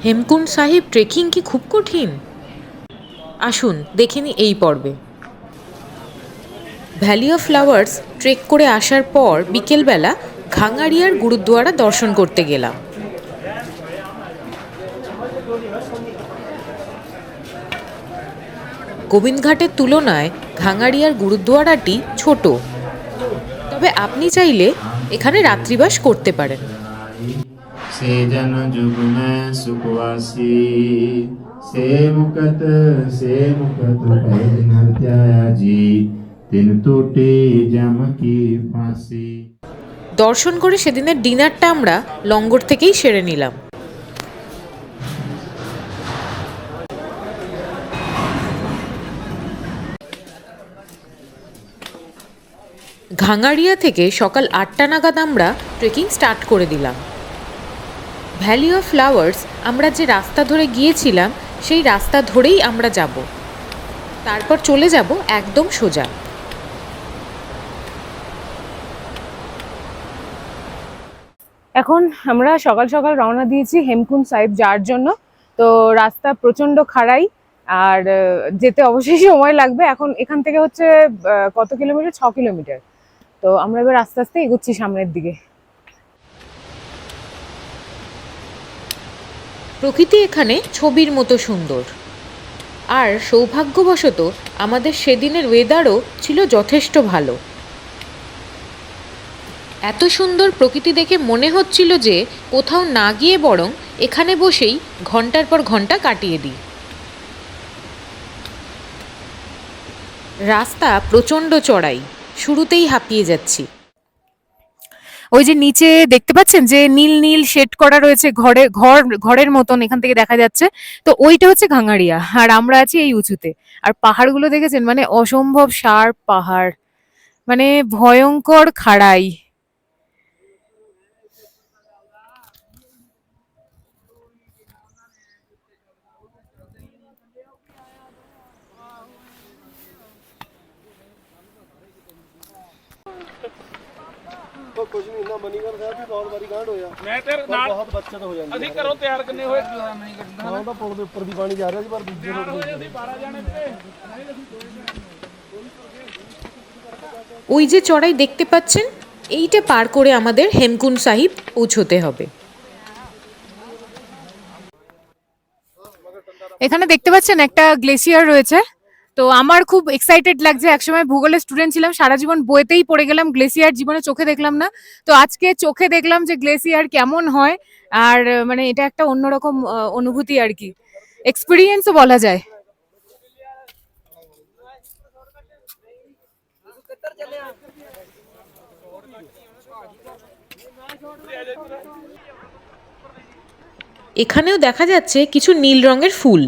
Hemkund Sahib trekking কি খুব কঠিন? আসুন দেখে নিই এই পর্বে। ভ্যালি অফ ফ্লাওয়ার্স ট্রেক করে আসার পর বিকেলবেলা ঘাঙারিয়ার গুরুদ্বারা দর্শন করতে গেলাম। গোবিন্দঘাটের তুলনায় ঘাঙারিয়ার গুরুদ্বারাটি ছোট, তবে আপনি চাইলে এখানে রাত্রিবাস করতে পারেন। से जन जुग में सुखवासी से मुकत नर त्याया जी तिन टूटे जम की फांसी। দর্শন করে সেদিনের ডিনারটা আমরা লঙ্গর থেকেই সেরে নিলাম। ঘাঙারিয়া থেকে সকাল 8টা নাগাদ আমরা ট্রেকিং স্টার্ট করে দিলাম। ভ্যালি অফ ফ্লাওয়ার্স আমরা যে রাস্তা ধরে গিয়েছিলাম সেই রাস্তা ধরেই আমরা যাব, তারপর চলে যাব একদম সোজা। এখন আমরা সকাল সকাল রওনা দিয়েছি হেমকুণ্ড সাহিব যাওয়ার জন্য। তো রাস্তা প্রচন্ড খাড়াই, আর যেতে অবশ্যই সময় লাগবে। এখন এখান থেকে হচ্ছে কত কিলোমিটার, 6 কিলোমিটার। তো আমরা এবার আস্তে আস্তে এগোচ্ছি সামনের দিকে। প্রকৃতি এখানে ছবির মতো সুন্দর, আর সৌভাগ্যবশত আমাদের সেদিনের ওয়েদারও ছিল যথেষ্ট ভালো। এত সুন্দর প্রকৃতি দেখে মনে হচ্ছিল যে কোথাও না গিয়ে বরং এখানে বসেই ঘন্টার পর ঘন্টা কাটিয়ে দিই। রাস্তা প্রচণ্ড চড়াই, শুরুতেই হাঁপিয়ে যাচ্ছি। ওই যে নিচে দেখতে পাচ্ছেন যে নীল নীল শেড করা রয়েছে, ঘরের মতন এখান থেকে দেখা যাচ্ছে। তো ওইটা হচ্ছে ঘাঙারিয়া, আর আমরা আছি এই উঁচুতে। আর পাহাড়গুলো দেখেছেন, মানে অসম্ভব শার্প পাহাড়, মানে ভয়ঙ্কর খাড়াই। ਕੁਝ ਨਹੀਂ ਨਾ ਮਨੀਗਰ ਸਾਹਿਬ ਵੀ ਬਹੁਤ ਵਾਰੀ ਗਾਂਢ ਹੋਇਆ। ਮੈਂ ਤੇਰੇ ਨਾਲ ਬਹੁਤ ਬੱਚਤ ਹੋ ਜਾਂਦੀ। ਅਸੀਂ ਘਰੋਂ ਤਿਆਰ ਕਿੰਨੇ ਹੋਏ ਨਹੀਂ ਕੱਢਣਾ। ਹਾਂ ਤਾਂ ਪੁਲ ਦੇ ਉੱਪਰ ਦੀ ਪਾਣੀ ਜਾ ਰਿਹਾ ਸੀ, ਪਰ ਦੂਜੇ ਰੋਡ ਤੇ ਅਸੀਂ 12 ਜਾਣੇ ਤੇ। ওই যে চড়াই দেখতে পাচ্ছেন, এইটা পার করে আমাদের হেমকুণ্ড সাহিব পৌঁছতে হবে। এখানে দেখতে পাচ্ছেন একটা গ্লেসিয়ার রয়েছে। তো আমার খুব এক্সাইটেড লাগছে। একসময় ভূগোলের স্টুডেন্ট ছিলাম, সারা জীবন বইতেই পড়ে গেলাম, গ্লেসিয়ার জীবনে চোখে দেখলাম না। তো আজকে চোখে দেখলাম যে গ্লেসিয়ার কেমন হয়। আর মানে এটা একটা অন্যরকম অনুভূতি আর কি, এক্সপিরিয়েন্সও বলা যায়। এখানেও দেখা যাচ্ছে কিছু নীল রঙের ফুল।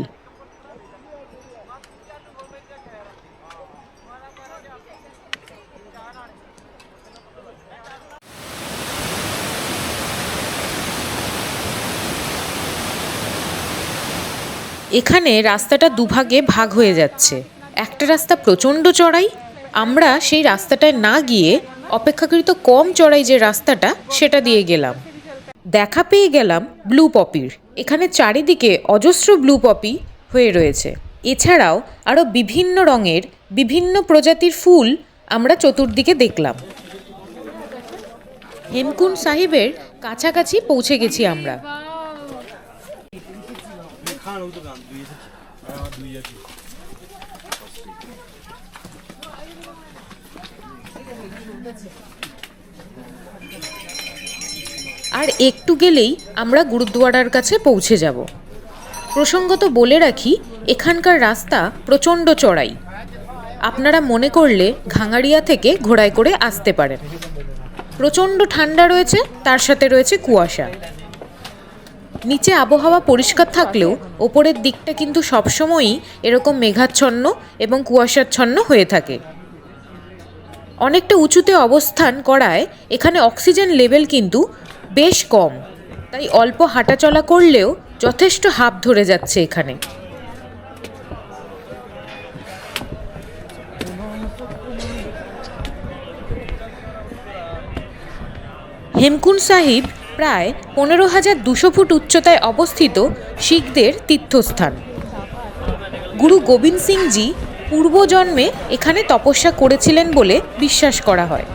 এখানে রাস্তাটা দুভাগে ভাগ হয়ে যাচ্ছে। একটা রাস্তা প্রচণ্ড চড়াই, আমরা সেই রাস্তাটায় না গিয়ে অপেক্ষাকৃত কম চড়াই যে রাস্তাটা সেটা দিয়ে গেলাম। দেখা পেয়ে গেলাম ব্লু পপির। এখানে চারিদিকে অজস্র ব্লু পপি হয়ে রয়েছে। এছাড়াও আরও বিভিন্ন রঙের বিভিন্ন প্রজাতির ফুল আমরা চতুর্দিকে দেখলাম। হেমকুণ্ড সাহিবের কাছাকাছি পৌঁছে গেছি আমরা। আর একটু গেলেই আমরা গুরুদ্বারার কাছে পৌঁছে যাব। প্রসঙ্গত বলে রাখি, এখানকার রাস্তা প্রচণ্ড চড়াই। আপনারা মনে করলে ঘাঙারিয়া থেকে ঘোড়ায় করে আসতে পারেন। প্রচণ্ড ঠান্ডা রয়েছে, তার সাথে রয়েছে কুয়াশা। নিচে আবহাওয়া পরিষ্কার থাকলেও ওপরের দিকটা কিন্তু সবসময়ই এরকম মেঘাচ্ছন্ন এবং কুয়াশাচ্ছন্ন হয়ে থাকে। অনেকটা উঁচুতে অবস্থান করায় এখানে অক্সিজেন লেভেল কিন্তু বেশ কম, তাই অল্প হাঁটাচলা করলেও যথেষ্ট হাঁপ ধরে যাচ্ছে এখানে। হেমকুণ্ড সাহিব প্রায় 15,200 ফুট উচ্চতায় অবস্থিত শিখদের তীর্থস্থান। গুরু গোবিন্দ সিংজি পূর্বজন্মে এখানে তপস্যা করেছিলেন বলে বিশ্বাস করা হয়।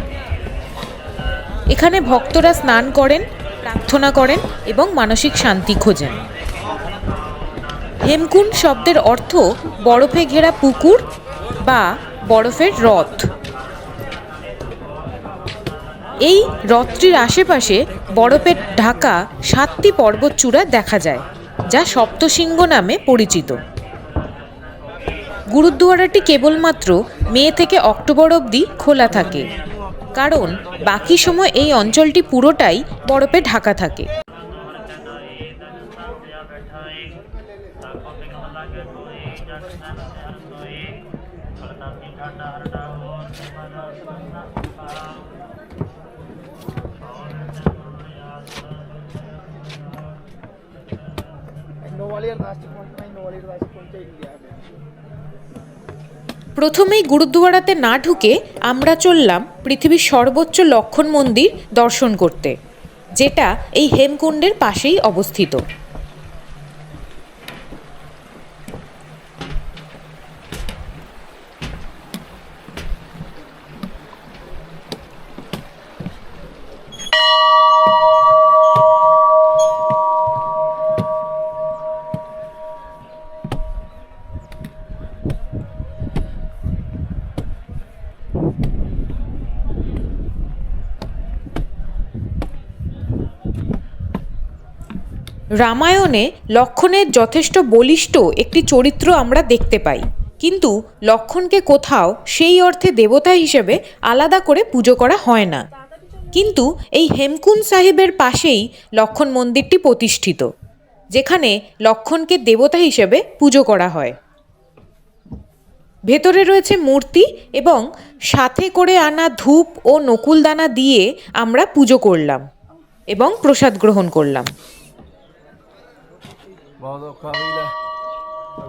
এখানে ভক্তরা স্নান করেন, প্রার্থনা করেন এবং মানসিক শান্তি খোঁজেন। হেমকুণ্ড শব্দের অর্থ বরফে ঘেরা পুকুর বা বরফের হ্রদ। এই হ্রদটির আশেপাশে বরফে ঢাকা 7টি পর্বতচূড়া দেখা যায়, যা সপ্তশৃঙ্গ নামে পরিচিত। গুরুদ্বারাটি কেবলমাত্র মে থেকে অক্টোবর অবধি খোলা থাকে, কারণ বাকি সময় এই অঞ্চলটি পুরোটাই বরফে ঢাকা থাকে। প্রথমেই গুরুদ্বারাতে না ঢুকে আমরা চললাম পৃথিবীর সর্বোচ্চ লক্ষণ মন্দির দর্শন করতে, যেটা এই হেমকুণ্ডের পাশেই অবস্থিত। রামায়ণে লক্ষ্মণের যথেষ্ট বলিষ্ঠ একটি চরিত্র আমরা দেখতে পাই, কিন্তু লক্ষ্মণকে কোথাও সেই অর্থে দেবতা হিসেবে আলাদা করে পুজো করা হয় না। কিন্তু এই হেমকুণ্ড সাহিবের পাশেই লক্ষ্মণ মন্দিরটি প্রতিষ্ঠিত, যেখানে লক্ষ্মণকে দেবতা হিসেবে পুজো করা হয়। ভেতরে রয়েছে মূর্তি এবং সাথে করে আনা ধূপ ও নকুলদানা দিয়ে আমরা পুজো করলাম এবং প্রসাদ গ্রহণ করলাম। बहुत औखा भी है,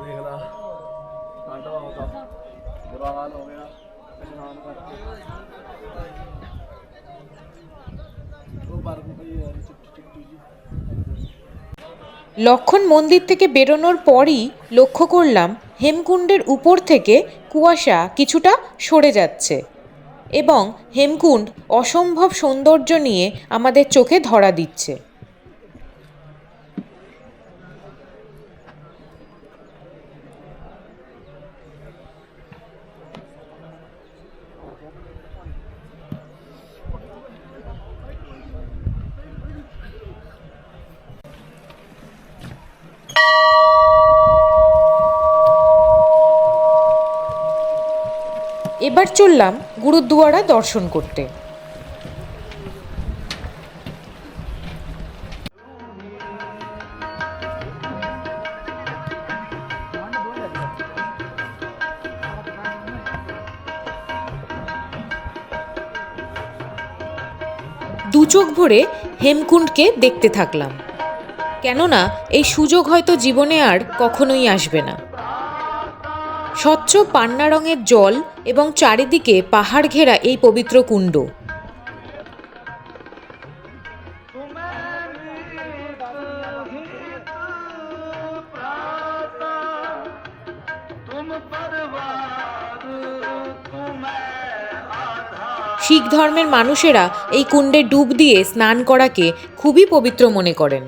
देख ला ठंड बहुत बुरा हाल हो गया स्नान करके। वो बर्फ पई है चिट्टी चिट्टी जी। লক্ষ্মণ মন্দির থেকে বেরোনোর পরই লক্ষ্য করলাম হেমকুণ্ডের উপর থেকে কুয়াশা কিছুটা সরে যাচ্ছে এবং হেমকুণ্ড অসম্ভব সৌন্দর্য নিয়ে আমাদের চোখে ধরা দিচ্ছে। এবার চললাম গুরুদ্বারা দর্শন করতে। দু চোখ ভরে হেমকুণ্ডকে দেখতে থাকলাম, কেননা এই সুযোগ হয়তো জীবনে আর কখনোই আসবে না। স্বচ্ছ পান্না রঙের জল এবং চারিদিকে পাহাড় ঘেরা এই পবিত্র কুণ্ড। শিখ ধর্মের মানুষেরা এই কুণ্ডে ডুব দিয়ে স্নান করাকে খুবই পবিত্র মনে করেন।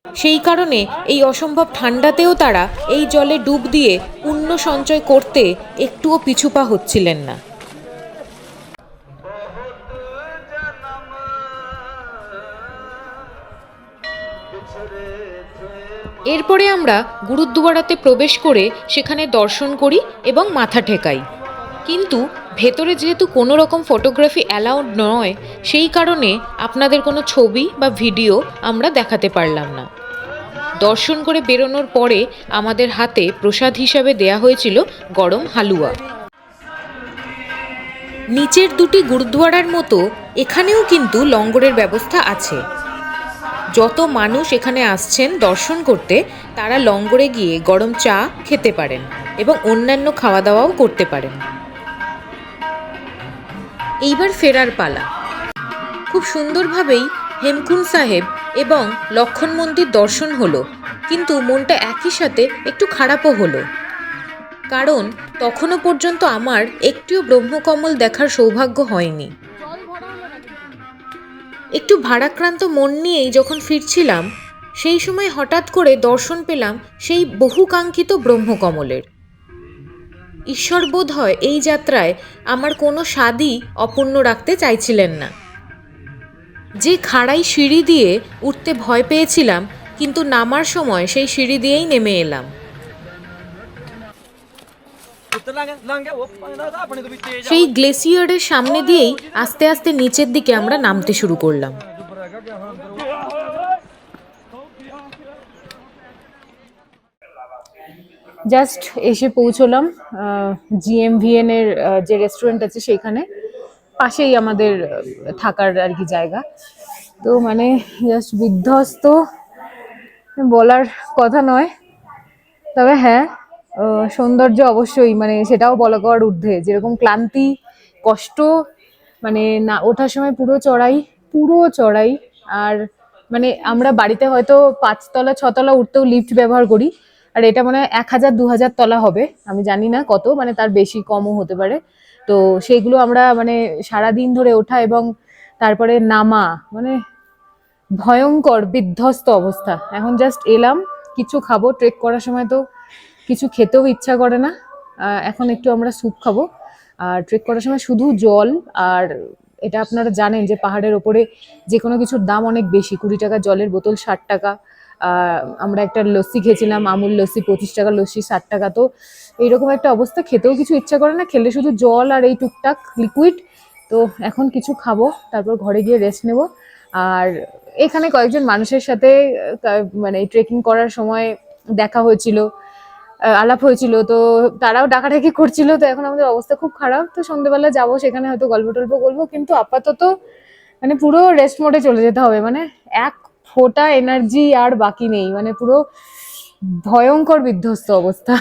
সেই কারণে এই অসম্ভব ঠান্ডাতেও তারা এই জলে ডুব দিয়ে পুণ্য সঞ্চয় করতে একটুও পিছুপা হচ্ছিলেন না। এরপরে আমরা গুরুদ্বারাতে প্রবেশ করে সেখানে দর্শন করি এবং মাথা ঠেকাই, কিন্তু ভেতরে যেহেতু কোনো রকম ফটোগ্রাফি অ্যালাউড নয়, সেই কারণে আপনাদের কোনো ছবি বা ভিডিও আমরা দেখাতে পারলাম না। দর্শন করে বেরোনোর পরে আমাদের হাতে প্রসাদ হিসাবে দেয়া হয়েছিল গরম হালুয়া। নিচের দুটি গুরুদ্বারার মতো এখানেও কিন্তু লঙ্গরের ব্যবস্থা আছে। যত মানুষ এখানে আসছেন দর্শন করতে, তারা লঙ্গরে গিয়ে গরম চা খেতে পারেন এবং অন্যান্য খাওয়া দাওয়াও করতে পারেন। এইবার ফেরার পালা। খুব সুন্দরভাবেই হেমকুণ্ড সাহেব এবং লক্ষণ মন্দির দর্শন হলো, কিন্তু মনটা একই সাথে একটু খারাপও হলো, কারণ তখনও পর্যন্ত আমার একটিও ব্রহ্মকমল দেখার সৌভাগ্য হয়নি। একটু ভারাক্রান্ত মন নিয়েই যখন ফিরছিলাম, সেই সময় হঠাৎ করে দর্শন পেলাম সেই বহুকাঙ্ক্ষিত ব্রহ্মকমলের। ঈশ্বর বোধ হয় এই যাত্রায় আমার কোনো স্বাদই অপূর্ণ রাখতে চাইছিলেন না। যে খাড়াই সিঁড়ি দিয়ে উঠতে ভয় পেয়েছিলাম, কিন্তু নামার সময় সেই সিঁড়ি দিয়েই নেমে এলাম। সেই গ্লেসিয়ারের সামনে দিয়েই আস্তে আস্তে নিচের দিকে আমরা নামতে শুরু করলাম। জাস্ট এসে পৌঁছলাম GMVN এর যে রেস্টুরেন্ট আছে সেখানে, পাশেই আমাদের থাকার আর কি জায়গা। তো মানে জাস্ট বিধ্বস্ত, বলার কথা নয়। তবে হ্যাঁ, সৌন্দর্য অবশ্যই, মানে সেটাও বলা করার ঊর্ধ্বে। যেরকম ক্লান্তি, কষ্ট, মানে না ওঠার সময় পুরো চড়াই। আর মানে আমরা বাড়িতে হয়তো 5 তলা 6 তলা উঠতেও লিফট ব্যবহার করি, আর এটা মনে হয় 1000-2000 তলা হবে, আমি জানি না কত, মানে তার বেশি কমও হতে পারে। তো সেইগুলো আমরা মানে সারাদিন ধরে ওঠা এবং তারপরে নামা, মানে ভয়ঙ্কর বিধ্বস্ত অবস্থা। এখন জাস্ট এলাম, কিছু খাবো। ট্রেক করার সময় তো কিছু খেতেও ইচ্ছা করে না। এখন একটু আমরা স্যুপ খাবো। আর ট্রেক করার সময় শুধু জল। আর এটা আপনারা জানেন যে পাহাড়ের ওপরে যে কোনো কিছুর দাম অনেক বেশি। 20 টাকা জলের বোতল, 60 টাকা। আমরা একটা লস্যি খেয়েছিলাম, আমুল লস্যি, 25 টাকা লস্যি, 60 টাকা। তো এইরকম একটা অবস্থা, খেতেও কিছু ইচ্ছা করে না, খেলে শুধু জল আর এই টুকটাক লিকুইড। তো এখন কিছু খাবো, তারপর ঘরে গিয়ে রেস্ট নেব। আর এখানে কয়েকজন মানুষের সাথে মানে ট্রেকিং করার সময় দেখা হয়েছিল, আলাপ হয়েছিল, তো তারাও ডাকাডাকি করছিল। তো এখন আমাদের অবস্থা খুব খারাপ। তো সন্ধ্যেবেলা যাবো, সেখানে হয়তো গল্প টল্প করবো, কিন্তু আপাতত মানে পুরো রেস্ট মোডে চলে যেতে হবে। মানে এক ফোঁটা এনার্জি আর বাকি নেই, মানে পুরো ভয়ঙ্কর বিধ্বস্ত অবস্থা।